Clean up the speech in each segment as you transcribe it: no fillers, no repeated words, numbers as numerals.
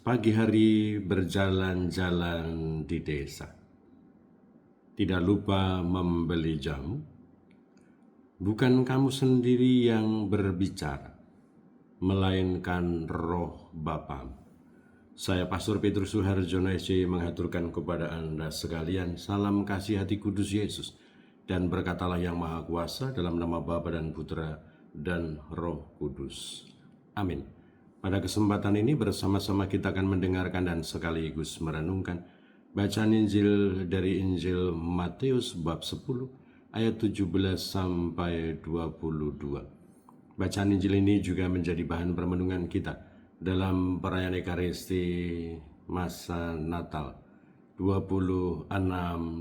Pagi hari berjalan-jalan di desa. Tidak lupa membeli jamu. Bukan kamu sendiri yang berbicara, melainkan roh Bapamu. Saya Pastor Petrus Suharjono SC mengaturkan kepada Anda sekalian salam kasih hati kudus Yesus. Dan berkatalah yang Maha Kuasa dalam nama Bapa dan Putra dan Roh Kudus. Amin. Pada kesempatan ini bersama-sama kita akan mendengarkan dan sekaligus merenungkan bacaan Injil dari Injil Matius bab 10 ayat 17 sampai 22. Bacaan Injil ini juga menjadi bahan permenungan kita dalam perayaan Ekaristi masa Natal 26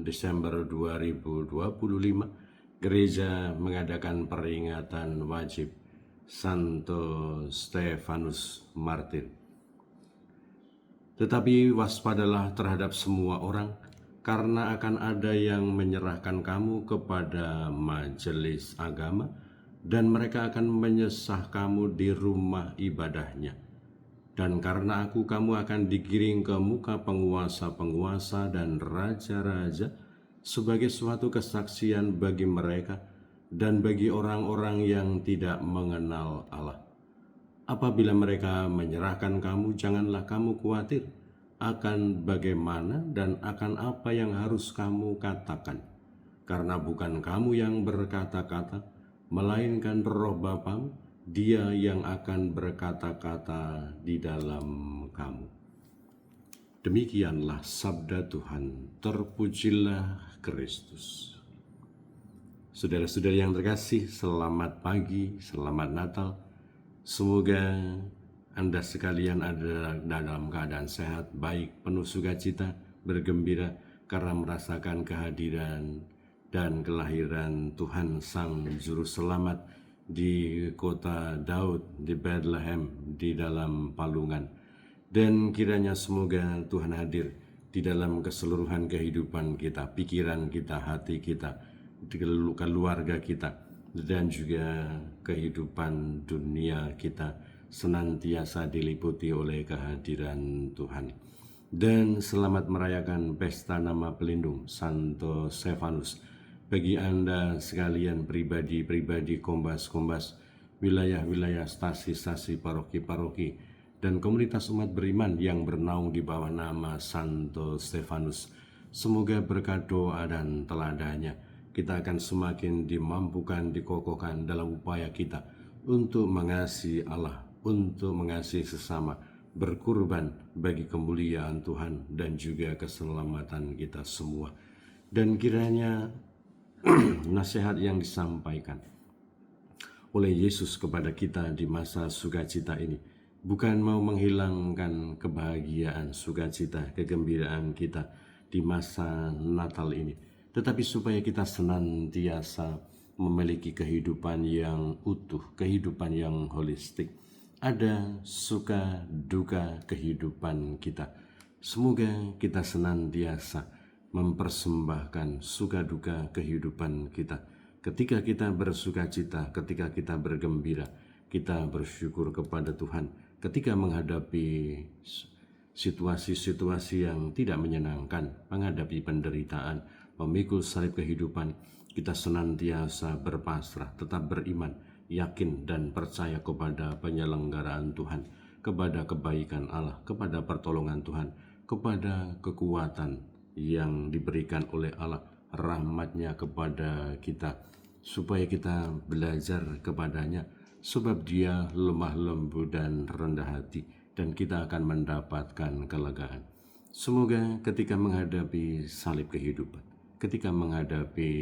Desember 2025. Gereja mengadakan peringatan wajib Santo Stefanus Martir. Tetapi waspadalah terhadap semua orang, karena akan ada yang menyerahkan kamu kepada majelis agama, dan mereka akan menyesah kamu di rumah ibadahnya. Dan karena aku, kamu akan digiring ke muka penguasa-penguasa dan raja-raja sebagai suatu kesaksian bagi mereka dan bagi orang-orang yang tidak mengenal Allah. Apabila mereka menyerahkan kamu, janganlah kamu khawatir akan bagaimana dan akan apa yang harus kamu katakan. Karena bukan kamu yang berkata-kata, melainkan Roh Bapamu, Dia yang akan berkata-kata di dalam kamu. Demikianlah sabda Tuhan, terpujilah Kristus. Saudara-saudari yang terkasih, selamat pagi, selamat Natal. Semoga Anda sekalian ada dalam keadaan sehat, baik, penuh sukacita, bergembira karena merasakan kehadiran dan kelahiran Tuhan Sang Juru Selamat di kota Daud, di Bethlehem, di dalam palungan. Dan kiranya semoga Tuhan hadir di dalam keseluruhan kehidupan kita, pikiran kita, hati kita, keluarga kita, dan juga kehidupan dunia kita senantiasa diliputi oleh kehadiran Tuhan. Dan selamat merayakan pesta nama pelindung Santo Stefanus bagi Anda sekalian, pribadi-pribadi, kombas-kombas, wilayah-wilayah, stasi-stasi, paroki-paroki, dan komunitas umat beriman yang bernaung di bawah nama Santo Stefanus. Semoga berkat doa dan teladannya kita akan semakin dimampukan, dikokohkan dalam upaya kita untuk mengasihi Allah, untuk mengasihi sesama, berkurban bagi kemuliaan Tuhan dan juga keselamatan kita semua. Dan kiranya nasihat yang disampaikan oleh Yesus kepada kita di masa sukacita ini bukan mau menghilangkan kebahagiaan, sukacita, kegembiraan kita di masa Natal ini, tetapi supaya kita senantiasa memiliki kehidupan yang utuh, kehidupan yang holistik. Ada suka duka kehidupan kita. Semoga kita senantiasa mempersembahkan suka duka kehidupan kita. Ketika kita bersuka cita, ketika kita bergembira, kita bersyukur kepada Tuhan. Ketika menghadapi situasi-situasi yang tidak menyenangkan, menghadapi penderitaan, memikul salib kehidupan, kita senantiasa berpasrah, tetap beriman, yakin dan percaya kepada penyelenggaraan Tuhan, kepada kebaikan Allah, kepada pertolongan Tuhan, kepada kekuatan yang diberikan oleh Allah, rahmat-Nya kepada kita, supaya kita belajar kepadanya, sebab Dia lemah lembut dan rendah hati, dan kita akan mendapatkan kelegaan. Semoga ketika menghadapi salib kehidupan, ketika menghadapi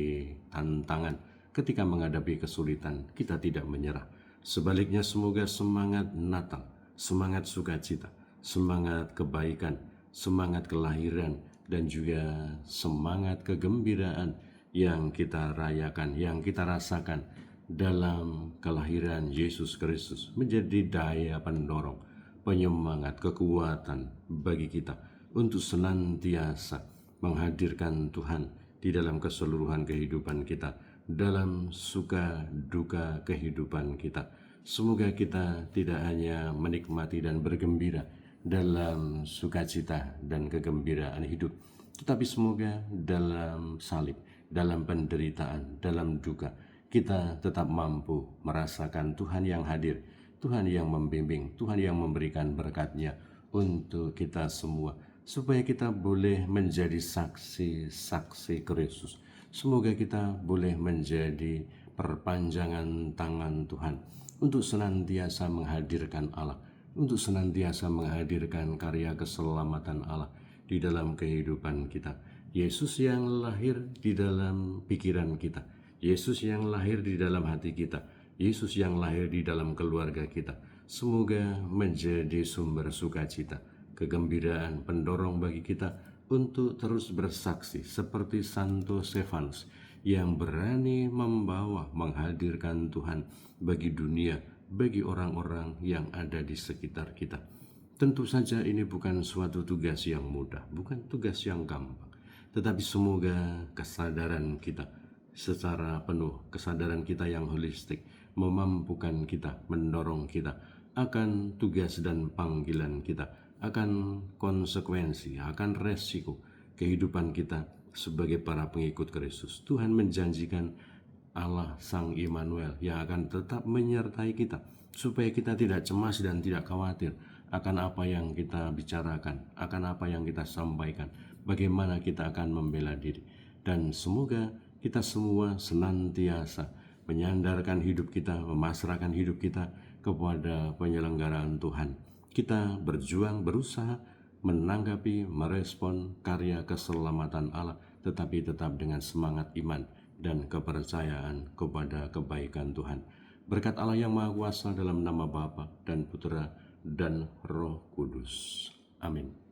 tantangan, ketika menghadapi kesulitan, kita tidak menyerah. Sebaliknya semoga semangat Natal, semangat sukacita, semangat kebaikan, semangat kelahiran, dan juga semangat kegembiraan yang kita rayakan, yang kita rasakan dalam kelahiran Yesus Kristus menjadi daya pendorong, penyemangat, kekuatan bagi kita untuk senantiasa menghadirkan Tuhan di dalam keseluruhan kehidupan kita, dalam suka duka kehidupan kita. Semoga kita tidak hanya menikmati dan bergembira dalam sukacita dan kegembiraan hidup, tetapi semoga dalam salib, dalam penderitaan, dalam duka, kita tetap mampu merasakan Tuhan yang hadir, Tuhan yang membimbing, Tuhan yang memberikan berkat-Nya untuk kita semua, supaya kita boleh menjadi saksi-saksi Kristus. Semoga kita boleh menjadi perpanjangan tangan Tuhan untuk senantiasa menghadirkan Allah, untuk senantiasa menghadirkan karya keselamatan Allah di dalam kehidupan kita. Yesus yang lahir di dalam pikiran kita, Yesus yang lahir di dalam hati kita, Yesus yang lahir di dalam keluarga kita, semoga menjadi sumber sukacita, kegembiraan, pendorong bagi kita untuk terus bersaksi seperti Santo Stefanus yang berani menghadirkan Tuhan bagi dunia, bagi orang-orang yang ada di sekitar kita. Tentu saja ini bukan suatu tugas yang mudah, bukan tugas yang gampang, tetapi semoga kesadaran kita secara penuh, kesadaran kita yang holistik, memampukan kita, mendorong kita akan tugas dan panggilan kita, akan konsekuensi, akan resiko kehidupan kita sebagai para pengikut Kristus. Tuhan menjanjikan Allah Sang Immanuel yang akan tetap menyertai kita, supaya kita tidak cemas dan tidak khawatir akan apa yang kita bicarakan, akan apa yang kita sampaikan, bagaimana kita akan membela diri. Dan semoga kita semua senantiasa menyandarkan hidup kita, memasrahkan hidup kita kepada penyelenggaraan Tuhan. Kita berjuang, berusaha menanggapi, merespon karya keselamatan Allah, tetapi tetap dengan semangat iman dan kepercayaan kepada kebaikan Tuhan. Berkat Allah yang Maha Kuasa dalam nama Bapa dan Putra dan Roh Kudus. Amin.